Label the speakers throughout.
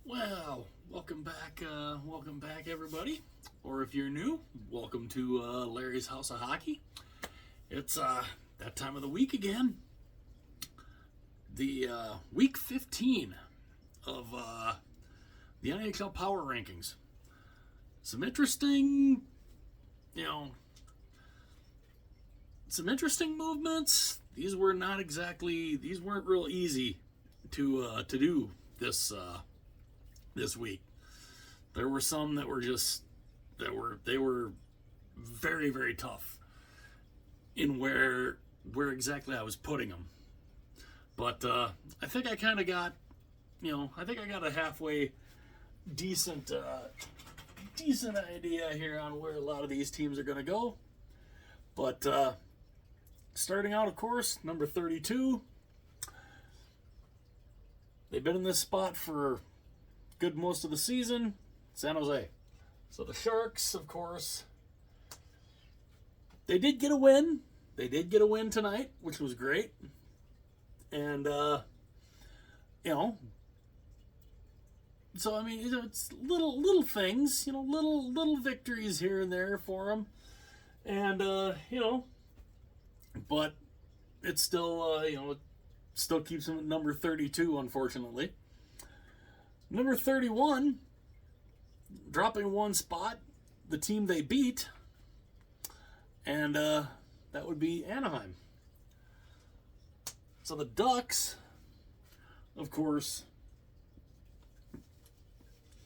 Speaker 1: Well, welcome back, everybody. Or if you're new, welcome to Larry's House of Hockey. It's that time of the week again. The week 15 of the NHL Power Rankings. Some interesting, some interesting movements. These weren't real easy to do this week. There were some that were very, very tough in where exactly I was putting them. But I think I kind of got, I think I got a halfway decent idea here on where a lot of these teams are going to go. But starting out, of course, number 32. They've been in this spot for good most of the season. San Jose. So the Sharks, of course, they did get a win. They did get a win tonight, which was great. And, so I mean, it's little things, little victories here and there for them. And, but it's still, it still keeps them at number 32, unfortunately. Number 31, dropping one spot, the team they beat, and that would be Anaheim. So the Ducks, of course,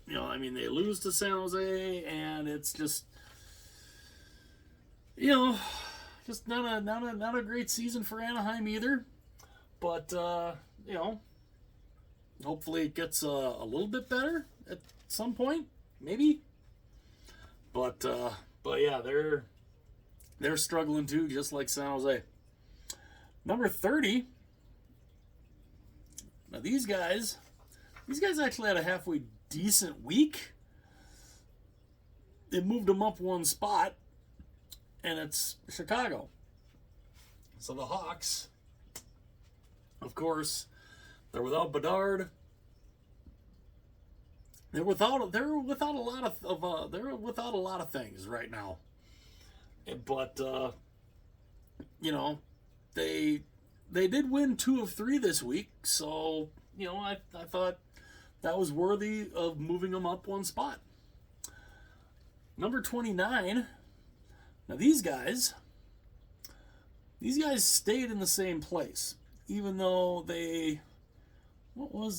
Speaker 1: they lose to San Jose, and it's just, just not a great season for Anaheim either. But hopefully it gets a little bit better at some point, maybe. But yeah, they're struggling too, just like San Jose. Number 30. Now these guys actually had a halfway decent week. It moved them up one spot, and it's Chicago. So the Hawks, of course, they're without Bedard. They're without a lot of things right now. But they did win 2 of 3 this week, so I thought that was worthy of moving them up one spot. Number 29. Now these guys stayed in the same place, even though they only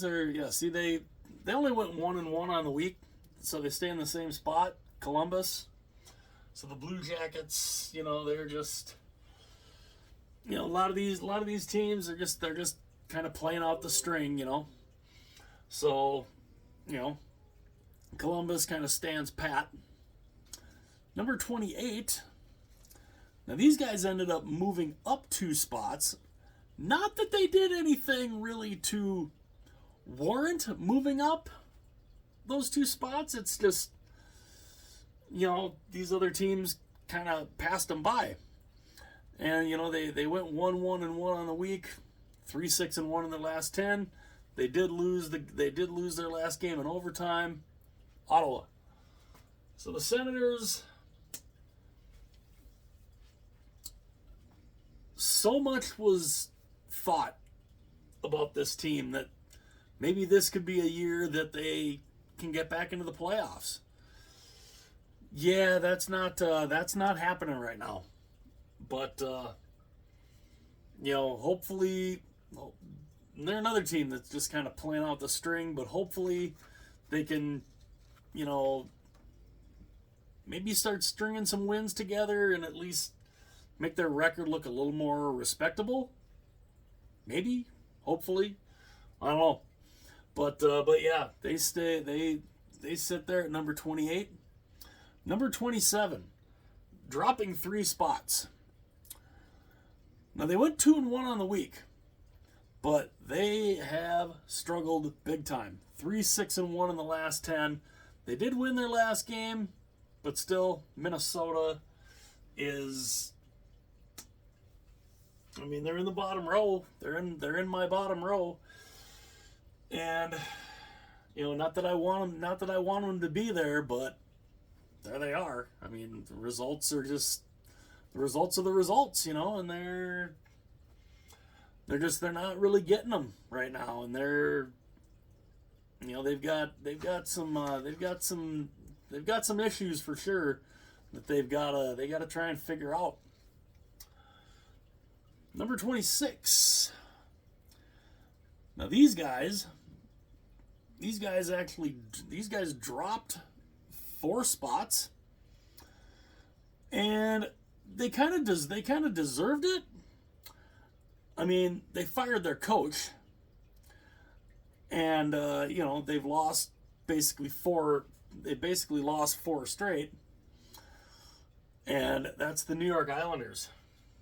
Speaker 1: went 1-1 on the week, so they stay in the same spot. Columbus. So the Blue Jackets, they're just, a lot of these teams are just kind of playing out the string, So, Columbus kind of stands pat. Number 28. Now these guys ended up moving up 2 spots. Not that they did anything really to warrant moving up those 2 spots. It's just, these other teams kind of passed them by. And, they went 1-1-1 on the week, 3-6-1 in their last 10. They did lose their last game in overtime. Ottawa. So the Senators, so much was thought about this team that maybe this could be a year that they can get back into the playoffs. Yeah, that's not happening right now. But hopefully, they're another team that's just kind of playing out the string. But hopefully, they can, maybe start stringing some wins together and at least make their record look a little more respectable. Maybe, hopefully, I don't know. But yeah, they sit there at number 28. Number 27, dropping 3 spots. Now they went 2-1 on the week, but they have struggled big time. 3-6-1 in the last 10. They did win their last game, but still, Minnesota is, they're in the bottom row. They're in my bottom row. And not that I want them to be there, but there they are. I mean, the results are just the results of the results, and they're not really getting them right now, and they've got some issues for sure that they gotta try and figure out. Number 26. Now these guys dropped 4 spots, and they kind of deserved it. I mean, they fired their coach, and they've lost basically 4. They basically lost 4 straight, and that's the New York Islanders.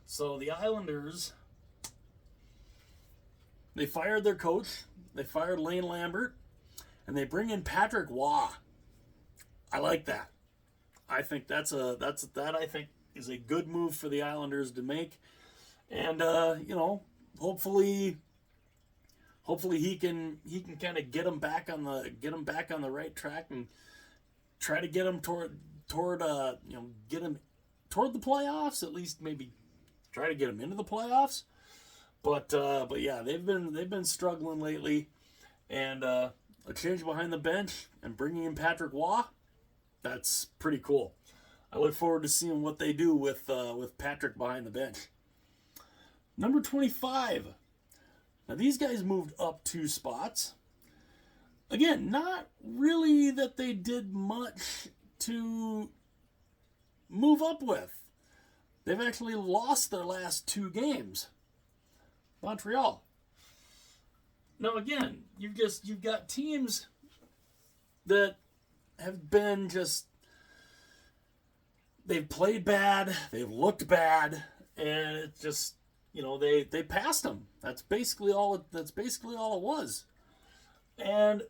Speaker 1: So the Islanders, they fired their coach. They fired Lane Lambert, and they bring in Patrick Waugh. I like that. I think that I think is a good move for the Islanders to make, and hopefully he can kind of get them back on the right track and try to get them toward get them toward the playoffs, at least maybe try to get them into the playoffs. But yeah, they've been struggling lately, and a change behind the bench and bringing in Patrick Waugh, that's pretty cool. I look forward to seeing what they do with Patrick behind the bench. Number 25. Now these guys moved up 2 spots. Again, not really that they did much to move up with. They've actually lost their last 2 games. Montreal. Now again, you've got teams that have been they've played bad, they've looked bad, and it's just they passed them. That's basically all it was. And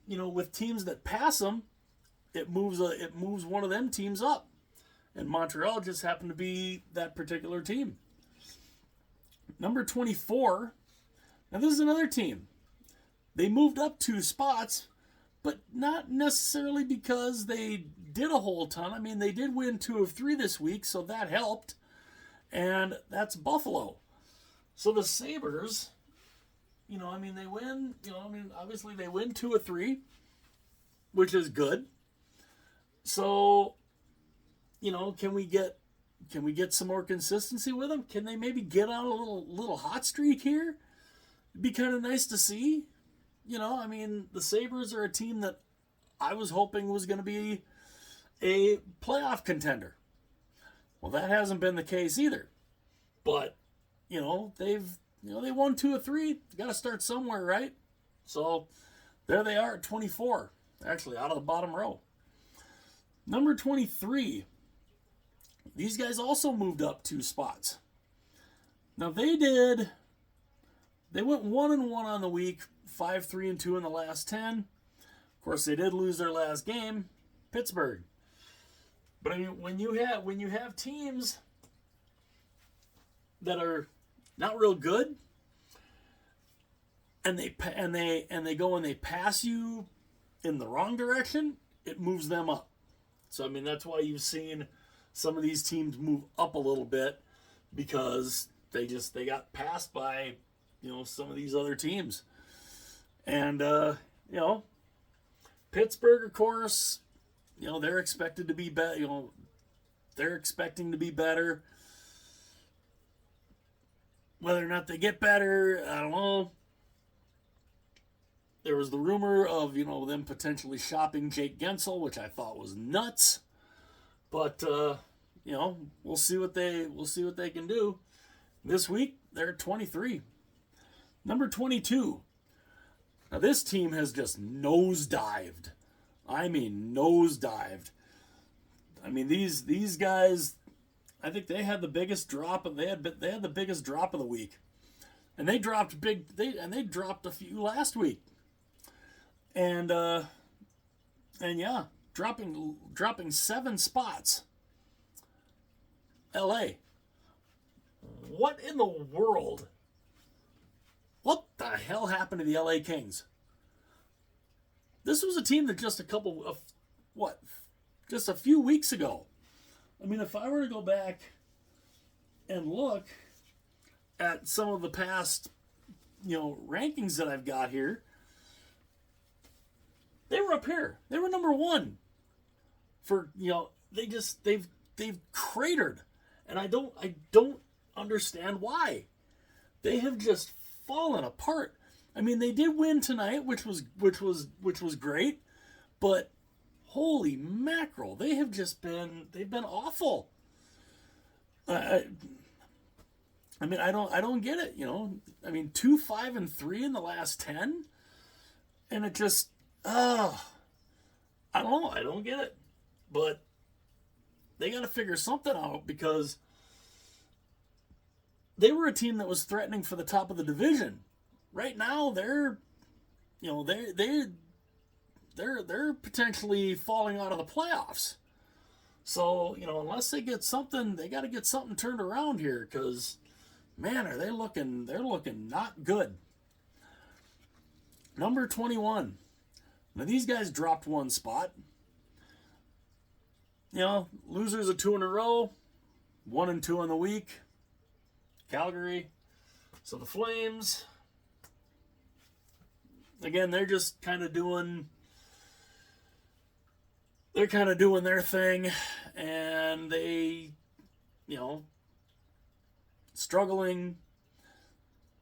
Speaker 1: with teams that pass them, it moves one of them teams up. And Montreal just happened to be that particular team. Number 24. Now this is another team. They moved up 2 spots, but not necessarily because they did a whole ton. I mean, they did win 2 of 3 this week, so that helped. And that's Buffalo. So the Sabres, they win, obviously they win 2 of 3, which is good. So, can we get some more consistency with them? Can they maybe get on a little hot streak here? It'd be kind of nice to see. The Sabres are a team that I was hoping was going to be a playoff contender. Well, that hasn't been the case either. But, they won 2 of 3. Got to start somewhere, right? So there they are at 24. Actually, out of the bottom row. Number 23. These guys also moved up 2 spots. Now they went 1-1 on the week, 5-3-2 in the last 10. Of course, they did lose their last game, Pittsburgh. But I mean, when you have teams that are not real good, and they go and they pass you in the wrong direction, it moves them up. So I mean, that's why you've seen some of these teams move up a little bit, because they got passed by some of these other teams. And Pittsburgh, of course, they're expected to be better. They're expecting to be better. Whether or not they get better, I don't know. There was the rumor of them potentially shopping Jake Gensel, which I thought was nuts. But we'll see what they can do. This week they're at 23. Number 22. Now this team has just nosedived. I mean, nosedived. I mean, these guys, I think they had the biggest drop they had the biggest drop of the week. And they dropped they dropped a few last week. And yeah, dropping 7 spots. LA. What in the world? What the hell happened to the LA Kings? This was a team that just a few weeks ago. I mean, if I were to go back and look at some of the past, rankings that I've got here, they were up here. They were number one for, they've cratered. And I don't understand why. They have just fallen apart. I mean, they did win tonight, which was great, but holy mackerel, they've been awful. I mean, I don't get it. I mean, 2-5-3 in the last 10, and it just, I don't know. I don't get it, but they got to figure something out, because they were a team that was threatening for the top of the division. Right now, they're potentially falling out of the playoffs. So, unless they get something, they got to get something turned around here, because, man, they're looking not good. Number 21. Now, these guys dropped one spot. Losers of 2 in a row, 1-2 on the week. Calgary. So the Flames, again, they're just kind of doing their thing, and they, struggling.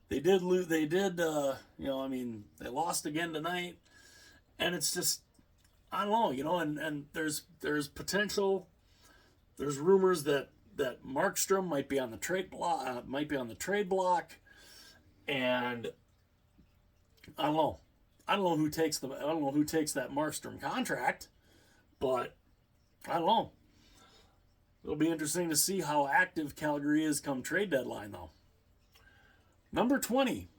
Speaker 1: They did lose. They did. They lost again tonight, and it's just, I don't know. And there's potential. There's rumors that Markstrom might be on the trade block, and I don't know. I don't know who takes that Markstrom contract, but I don't know. It'll be interesting to see how active Calgary is come trade deadline, though. Number 20.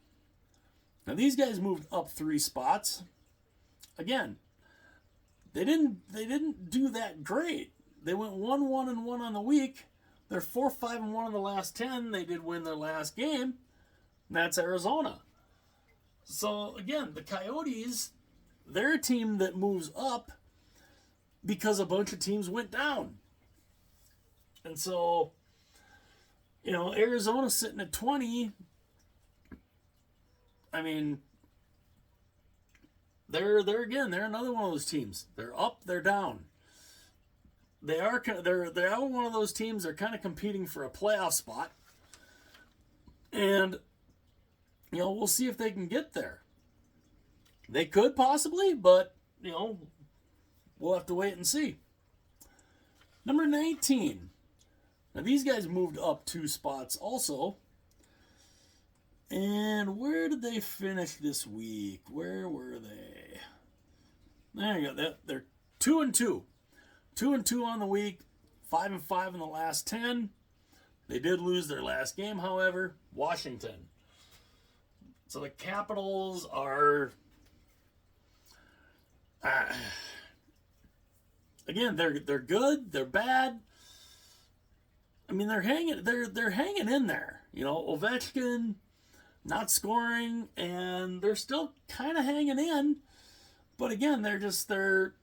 Speaker 1: Now, these guys moved up 3 spots. Again, they didn't do that great. They went 1-1-1 on the week. They're 4-5-1 in the last 10. They did win their last game. And that's Arizona. So, again, the Coyotes, they're a team that moves up because a bunch of teams went down. And so, Arizona's sitting at 20. I mean, they're another one of those teams. They're up, they're down. They're one of those teams. They're kind of competing for a playoff spot, and we'll see if they can get there. They could possibly, but we'll have to wait and see. Number 19. Now these guys moved up 2 spots also. And where did they finish this week? Where were they? There you go. They're 2-2. 2-2 on the week, 5-5 in the last 10. They did lose their last game, however, Washington. So the Capitals are, again, they're good, they're bad. I mean, they're hanging in there. Ovechkin not scoring, and they're still kind of hanging in. But again, they're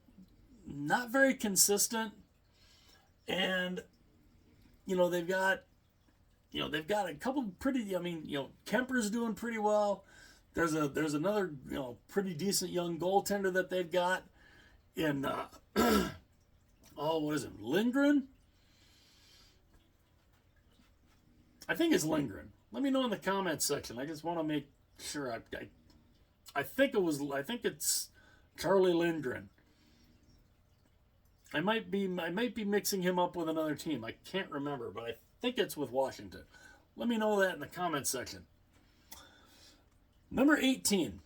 Speaker 1: not very consistent, and they've got a couple pretty. Kemper's doing pretty well. There's another pretty decent young goaltender that they've got in what is it, Lindgren? I think it's Lindgren. Let me know in the comments section. I just want to make sure. I think it's Charlie Lindgren. I might be mixing him up with another team. I can't remember, but I think it's with Washington. Let me know that in the comments section. Number 18.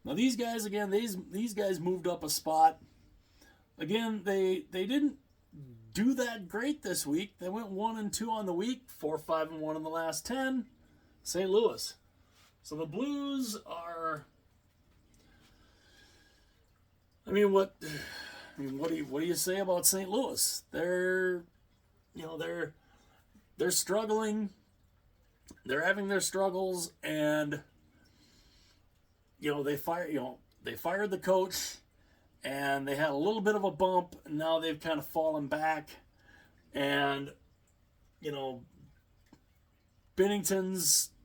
Speaker 1: Now these guys, again, these guys moved up a spot. Again, they didn't do that great this week. They went 1-2 on the week, 4-5-1 in the last 10. St. Louis. So the Blues are, what do you say about St. Louis? They're struggling. They're having their struggles, and they fire. they fired the coach, and they had a little bit of a bump. And now they've kind of fallen back, and you know, Bennington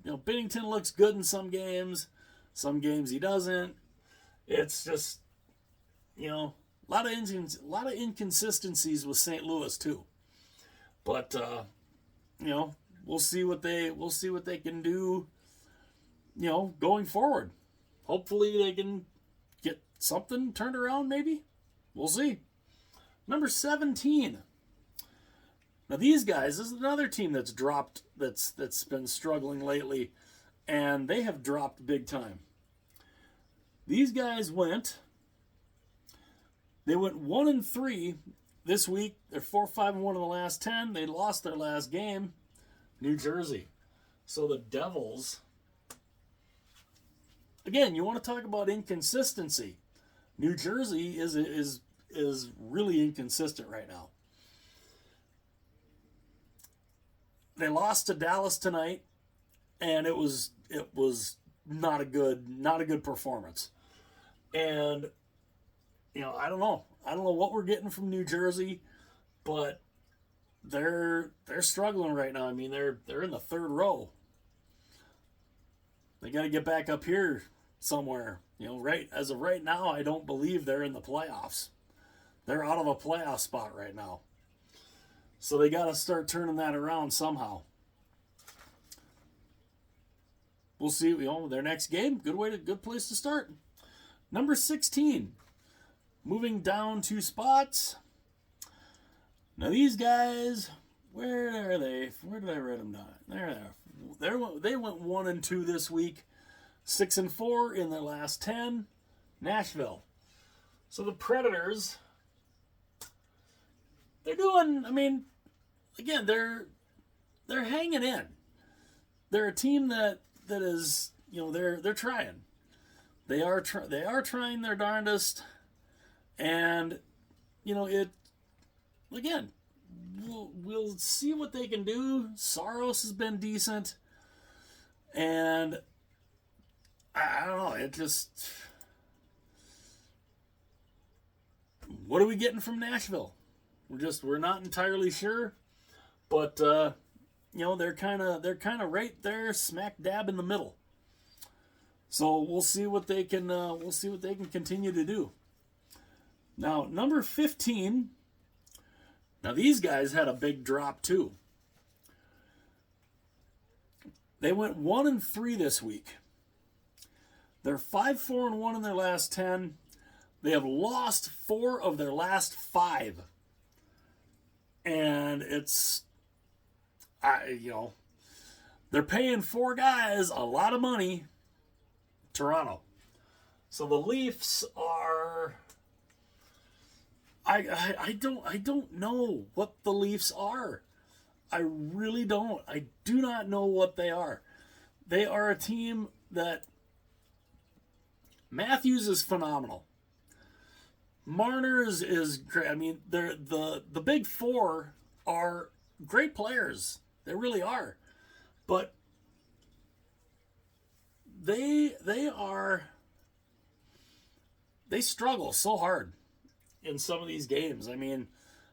Speaker 1: looks good in some games he doesn't. It's just, a lot of inconsistencies with St. Louis too. But we'll see what they can do, going forward. Hopefully they can get something turned around, maybe. We'll see. Number 17. Now these guys, this is another team that's dropped, that's been struggling lately, and they have dropped big time. These guys went 1-3 this week. They're 4-5-1 in the last 10. They lost their last game, New Jersey. So the Devils, again, you want to talk about inconsistency. New Jersey is really inconsistent right now. They lost to Dallas tonight, and it was not a good performance. And I don't know what we're getting from New Jersey, but they're struggling right now. I mean, they're in the third row. They got to get back up here somewhere. Right as of right now, I don't believe they're in the playoffs. They're out of a playoff spot right now. So they got to start turning that around somehow. We'll see. Their next game, good place to start. Number 16, moving down 2 spots. Now these guys, where are they? Where did I write them down? There. They went 1-2 this week, 6-4 in their last 10. Nashville. So the Predators, they're doing. I mean, again, they're hanging in. They're a team that is, they're trying. They are trying their darndest, and again, we'll see what they can do. Saros has been decent, and I don't know. It just, what are we getting from Nashville? We're not entirely sure, but they're kind of right there, smack dab in the middle. So we'll see what they can continue to do. Now, number 15. Now these guys had a big drop too. They went 1-3 this week. They're 5-4-1 in their last 10. They have lost 4 of their last 5. And it's, they're paying 4 guys a lot of money. Toronto. So the Leafs are, I don't know what the Leafs are. I really don't. I do not know what they are. They are a team that Matthews is phenomenal. Marner is great. I mean, the big 4 are great players. They really are. But they struggle so hard in some of these games. I mean,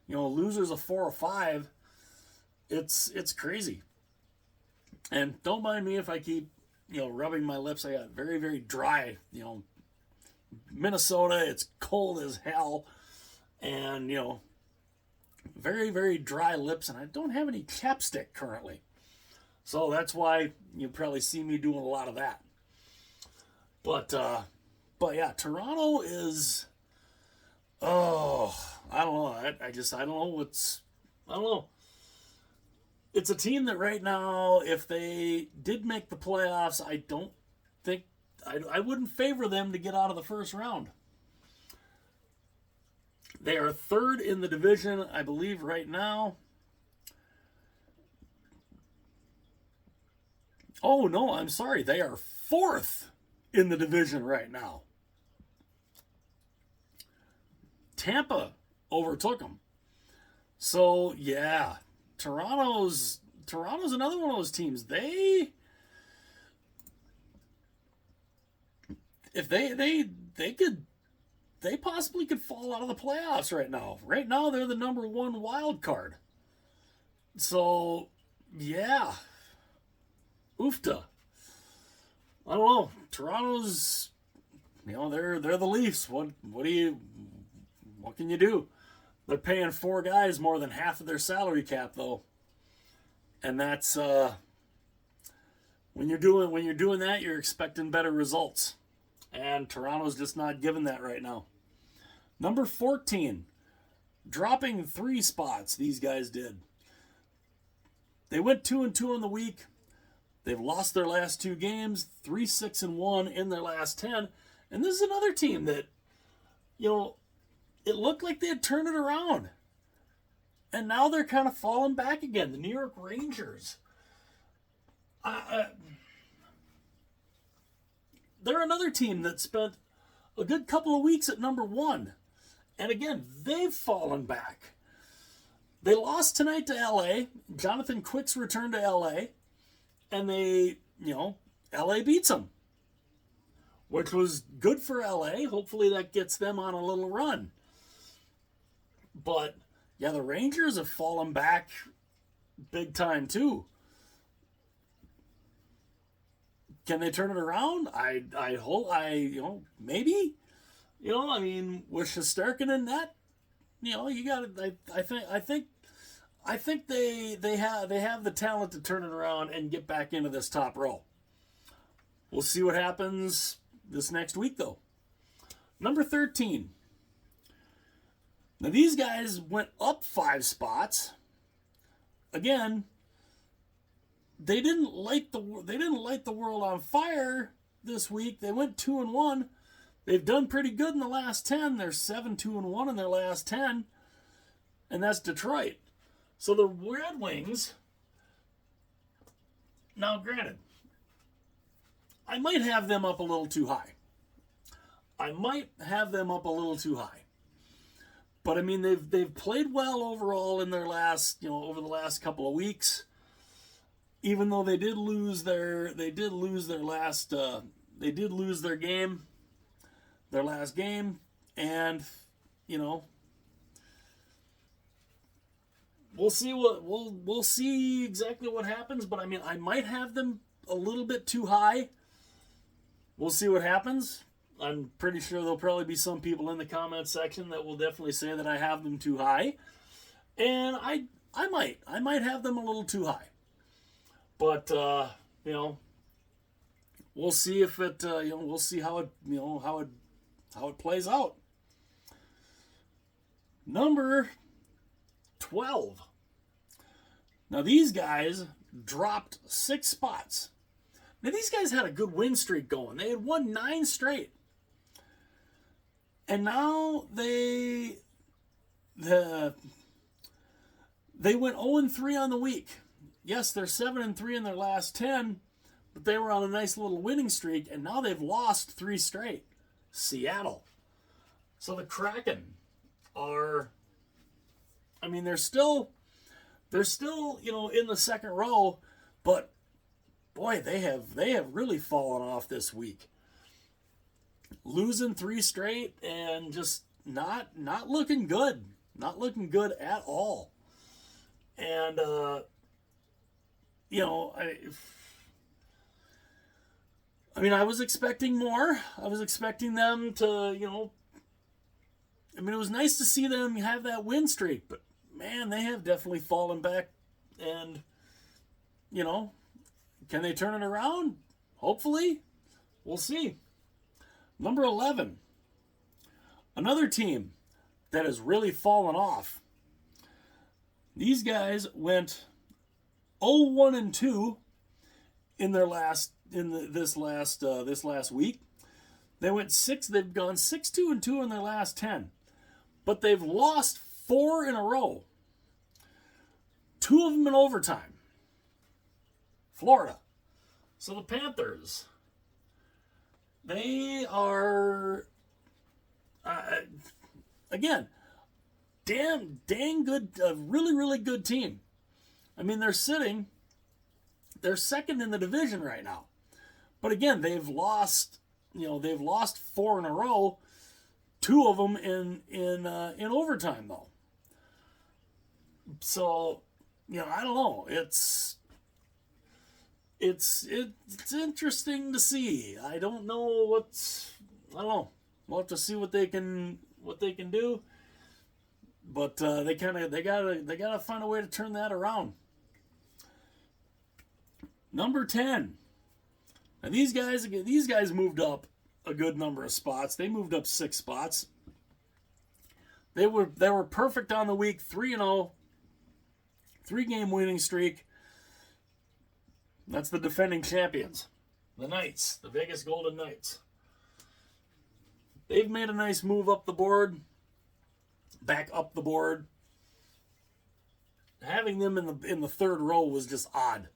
Speaker 1: losers of 4 or 5, it's crazy. And don't mind me if I keep, rubbing my lips. I got very, very dry, Minnesota, it's cold as hell, and very, very dry lips, and I don't have any chapstick currently, so that's why you probably see me doing a lot of that. But yeah, Toronto is, I don't know. I don't know I don't know. It's a team that right now, if they did make the playoffs, I don't think, I wouldn't favor them to get out of the first round. They are 3rd in the division, I believe, right now. Oh, no, I'm sorry. They are 4th in the division right now. Tampa overtook them. So, yeah, Toronto's another one of those teams. If they possibly could fall out of the playoffs right now. Right now, they're the number one wild card. So, yeah. Oofta. I don't know. Toronto's, they're the Leafs. What can you do? They're paying 4 guys more than half of their salary cap, though. And that's when you're doing that, you're expecting better results. And Toronto's just not giving that right now. Number 14, dropping 3 spots, these guys did. They went 2-2 on the week. They've lost their last 2 games, 3-6-1 in their last 10. And this is another team that, it looked like they had turned it around. And now they're kind of falling back again. The New York Rangers. They're another team that spent a good couple of weeks at number 1. And again, they've fallen back. They lost tonight to LA. Jonathan Quick's returned to LA. And they, LA beats them. Which was good for LA. Hopefully that gets them on a little run. But, yeah, the Rangers have fallen back big time too. Can they turn it around? I hope, maybe. With Shesterkin in net, you got it. I think they have the talent to turn it around and get back into this top row. We'll see what happens this next week, though. Number 13. Now these guys went up 5 spots. Again, they didn't light the world on fire this week. They went 2-1. They've done pretty good in the last 10. They're 7-2-1 in their last 10. And that's Detroit. So the Red Wings, now granted, I might have them up a little too high. But they've played well overall in their last, over the last couple of weeks. Even though they did lose their last game, and we'll see exactly what happens. But I might have them a little bit too high. We'll see what happens. I'm pretty sure there'll probably be some people in the comment section that will definitely say that I have them too high, and I might have them a little too high. But we'll see if it we'll see how it plays out. Number 12. Now these guys dropped 6 spots. Now these guys had a good win streak going. They had won 9 straight. And now they went 0-3 on the week. Yes, they're 7-3 in their last 10, but they were on a nice little winning streak, and now they've lost 3 straight. Seattle. So the Kraken are, they're still in the second row, but boy, they have really fallen off this week. Losing 3 straight and just not looking good. Not looking good at all. And I was expecting more. I was expecting them to, it was nice to see them have that win streak, but man, they have definitely fallen back. And, can they turn it around? Hopefully. We'll see. Number 11. Another team that has really fallen off. These guys went 0-1-2 in their this last week. They've gone 6-2-2 in their last 10. But they've lost 4 in a row. 2 of them in overtime. Florida. So the Panthers, they are again, dang good, a really, really good team. They're second in the division right now. But again, they've lost they've lost 4 in a row, 2 of them in overtime though. So, I don't know. It's interesting to see. I don't know. We'll have to see what they can do. But they gotta find a way to turn that around. Number 10. Now these guys moved up a good number of spots. They moved up 6 spots. They were perfect on the week, 3-0, 3-game winning streak. That's the defending champions, the Knights, the Vegas Golden Knights. They've made a nice move up the board, back up the board. Having them in the third row was just odd.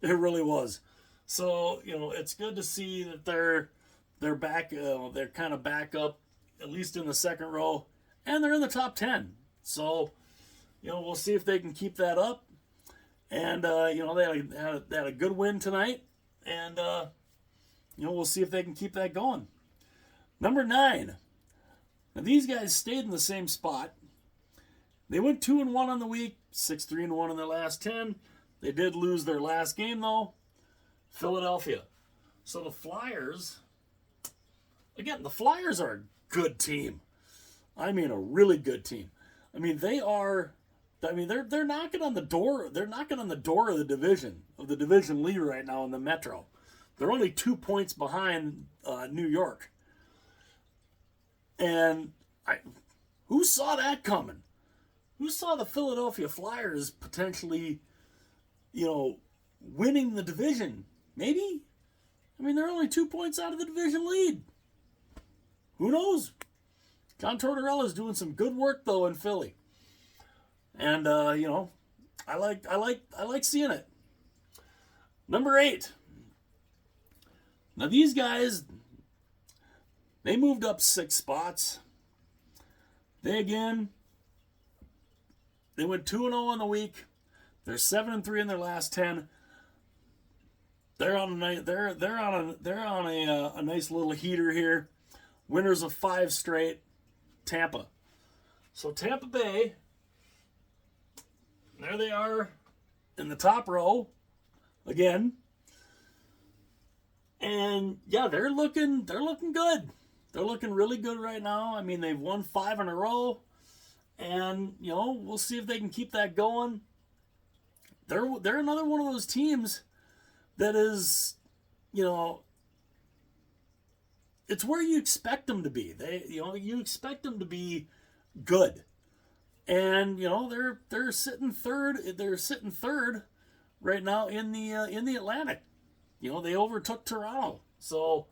Speaker 1: It really was. So, it's good to see that they're back. They're kind of back up, at least in the second row, and they're in the top 10. So, we'll see if they can keep that up. And they had a good win tonight, and we'll see if they can keep that going. Number 9. Now these guys stayed in the same spot. They went 2-1 on the week, 6-3-1 in their last 10. They did lose their last game though, Philadelphia. So the Flyers, again, the Flyers are a good team. I mean, a really good team. I mean, they're knocking on the door. They're knocking on the door of the division leader right now in the Metro. They're only 2 points behind New York. And who saw that coming? Who saw the Philadelphia Flyers potentially, winning the division? Maybe. I mean, they're only 2 points out of the division lead. Who knows? John Tortorella is doing some good work though in Philly. And I like seeing it. Number 8. Now these guys, they moved up 6 spots. They went 2-0 on the week. They're 7-3 in their last 10. They're on a nice little heater here. Winners of 5 straight. Tampa. So Tampa Bay, there they are in the top row again. And yeah, they're looking good. They're looking really good right now. I mean, they've won 5 in a row, and we'll see if they can keep that going. They're another one of those teams that is, it's where you expect them to be. You expect them to be good. And they're sitting third. They're sitting third right now in the Atlantic. They overtook Toronto. So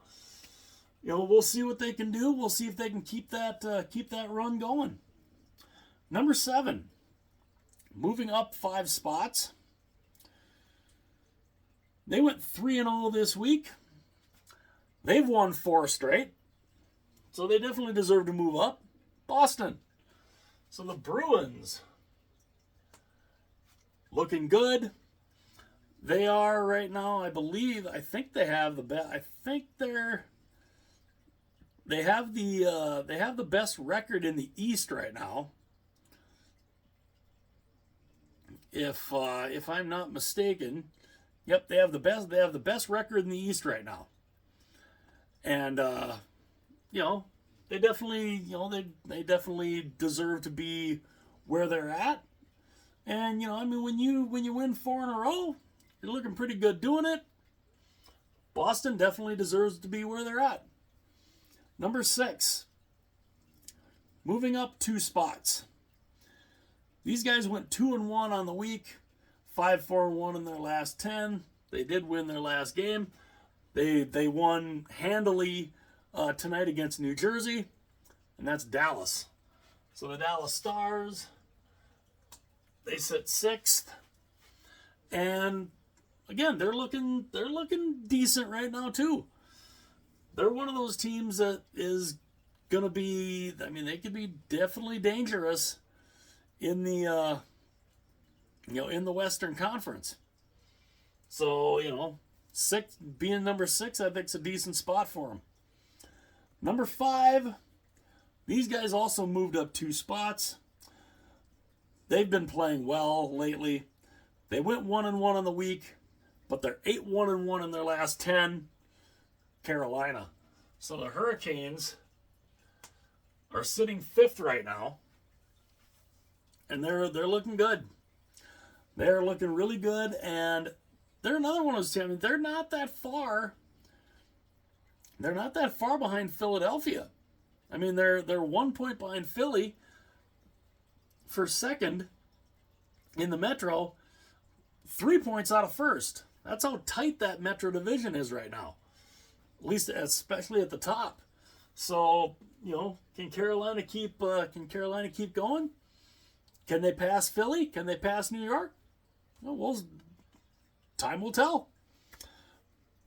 Speaker 1: we'll see what they can do. We'll see if they can keep that run going. Number 7, moving up 5 spots. They went 3-0 this week. They've won 4 straight, so they definitely deserve to move up. Boston. So the Bruins, looking good. They are right now, I think they have the best. I think they have the best record in the East right now. If I'm not mistaken, yep, they have the best. They have the best record in the East right now. And they definitely, they definitely deserve to be where they're at. And when you win 4 in a row, you're looking pretty good doing it. Boston definitely deserves to be where they're at. Number 6, moving up 2 spots. These guys went 2-1 on the week, 5-4-1 in their last 10. They did win their last game. They won handily tonight against New Jersey, and that's Dallas. So the Dallas Stars, they sit 6th, and again, they're looking decent right now too. They're one of those teams that is gonna be. I mean, they could be definitely dangerous in the in the Western Conference. So being number 6, I think, is a decent spot for them. Number 5, these guys also moved up 2 spots. They've been playing well lately. They went 1-1 on the week, but they're 8-1-1 in their last 10. Carolina. So the Hurricanes are sitting 5th right now, and they're looking good. They're looking really good, and they're another one of those teams. They're not that far. They're not that far behind Philadelphia. I mean, they're 1 point behind Philly for second in the Metro, 3 points out of first. That's how tight that Metro division is right now. At least, especially at the top. So, can Carolina keep going? Can they pass Philly? Can they pass New York? Well, time will tell.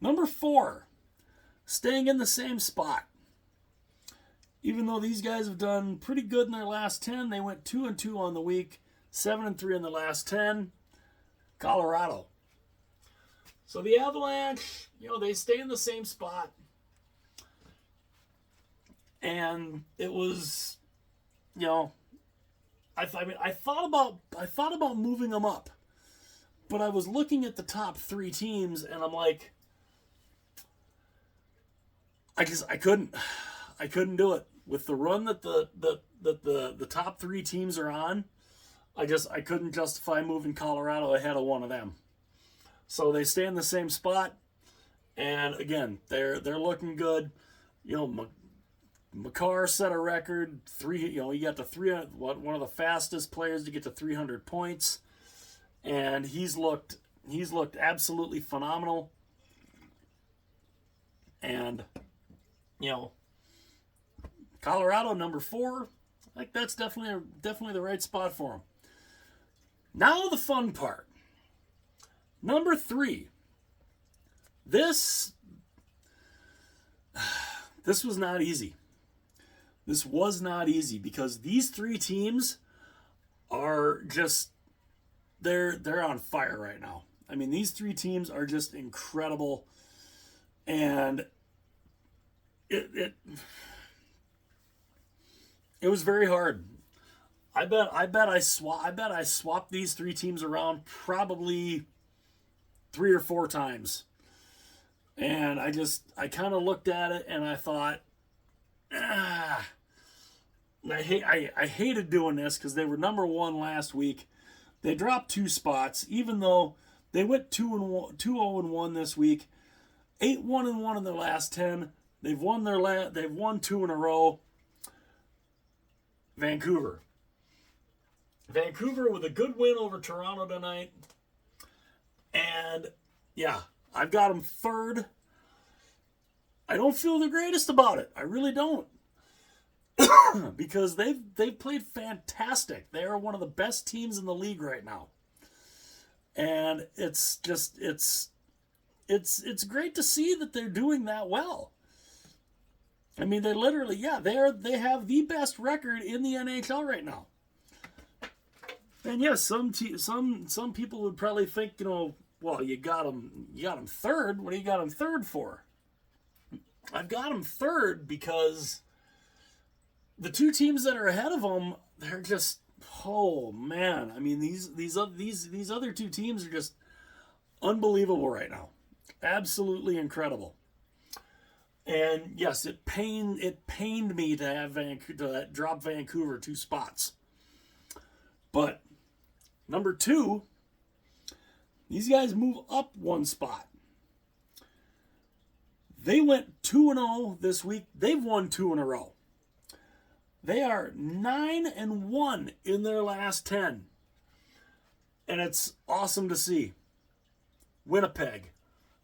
Speaker 1: Number 4, staying in the same spot. Even though these guys have done pretty good in their last 10, they went 2-2 on the week, 7-3 in the last 10. Colorado. So the Avalanche, they stay in the same spot. And it was, I thought about moving them up. But I was looking at the top 3 teams, and I'm like, I couldn't do it with the run that the top 3 teams are on. I couldn't justify moving Colorado ahead of one of them. So they stay in the same spot, and again, they're looking good. Makar set a record. He got to 300. One of the fastest players to get to 300 points, and he's looked absolutely phenomenal. And Colorado number 4, like that's definitely the right spot for him. Now the fun part. Number 3. This was not easy. This was not easy because these 3 teams are just they're on fire right now. I mean, these 3 teams are just incredible, and it was very hard. I bet I swapped these 3 teams around probably 3 or 4 times. And I kind of looked at it and I thought, I hated doing this because they were number 1 last week. They dropped 2 spots, even though they went 2-0-1 this week, 8-1-1 in their last 10. They've won 2 in a row. Vancouver with a good win over Toronto tonight. And yeah, I've got them 3rd. I don't feel the greatest about it. I really don't. Because they've played fantastic. They are one of the best teams in the league right now. And it's great to see that they're doing that well. I mean, they literally, they have the best record in the NHL right now. And yes, some people would probably think, well, you got them 3rd. What do you got them 3rd for? I've got them 3rd because the 2 teams that are ahead of them, they're just, oh man. I mean, these other 2 teams are just unbelievable right now. Absolutely incredible. And yes, it pained me to have to drop Vancouver 2 spots. But number 2, these guys move up 1 spot. They went 2-0 this week. They've won 2 in a row. They are 9-1 in their last 10. And it's awesome to see. Winnipeg.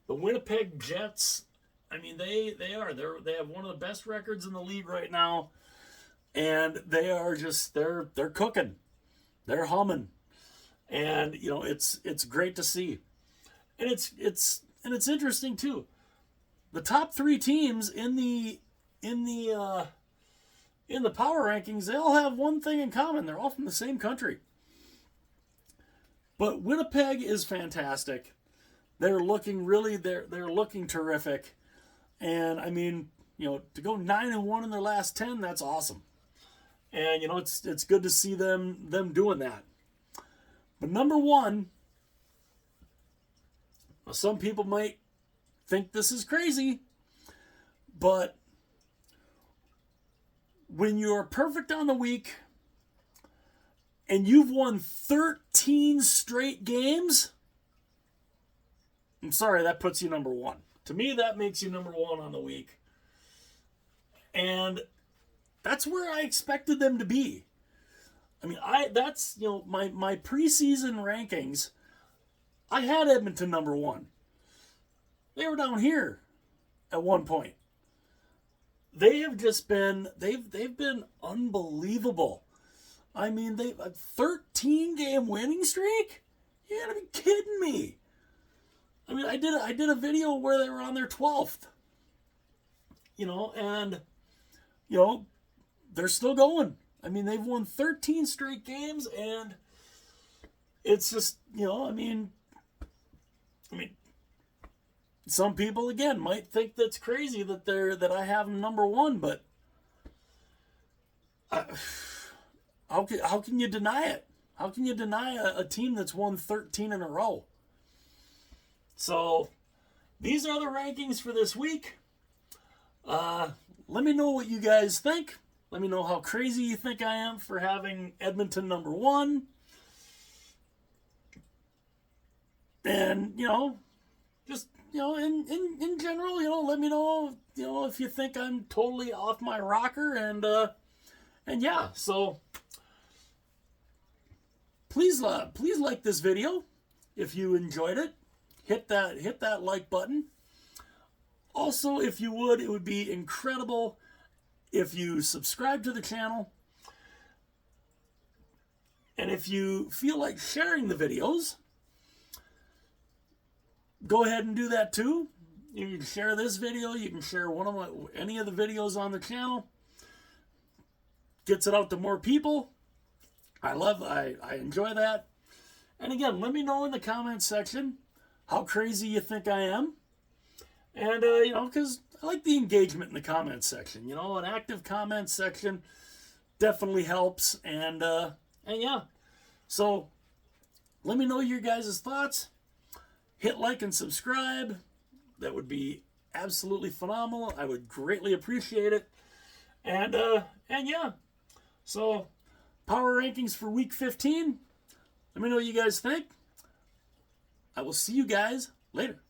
Speaker 1: The Winnipeg Jets, I mean, they have one of the best records in the league right now, and they are just they're cooking, they're humming, and it's great to see, and it's interesting too. The top 3 teams in the power rankings, they all have one thing in common: they're all from the same country. But Winnipeg is fantastic. They're looking terrific. And I mean, to go 9-1 in their last 10, that's awesome. And it's good to see them doing that. But number one, some people might think this is crazy, but when you're perfect on the week and you've won 13 straight games, I'm sorry, that puts you number one. To me, that makes you number one on the week. And that's where I expected them to be. I mean, that's my preseason rankings. I had Edmonton number one. They were down here at one point. They have just been they've been unbelievable. I mean, they a 13-game winning streak? You gotta be kidding me. I mean, I did a video where they were on their 12th. And they're still going. I mean, they've won 13 straight games, and it's just, I mean, some people again might think that's crazy that I have them number one, but how can you deny it? How can you deny a team that's won 13 in a row? So these are the rankings for this week. Let me know what you guys think. Let me know how crazy you think I am for having Edmonton number one. And, just, in general, let me know, if you think I'm totally off my rocker. And yeah, so please like this video if you enjoyed it. Hit that like button. Also, if you would, it would be incredible if you subscribe to the channel. And if you feel like sharing the videos, go ahead and do that too. You can share this video. You can share any of the videos on the channel. Gets it out to more people. I enjoy that. And again, let me know in the comments section how crazy you think I am. And, because I like the engagement in the comments section. An active comment section definitely helps. And yeah. So, let me know your guys' thoughts. Hit like and subscribe. That would be absolutely phenomenal. I would greatly appreciate it. And yeah. So, power rankings for week 15. Let me know what you guys think. I will see you guys later.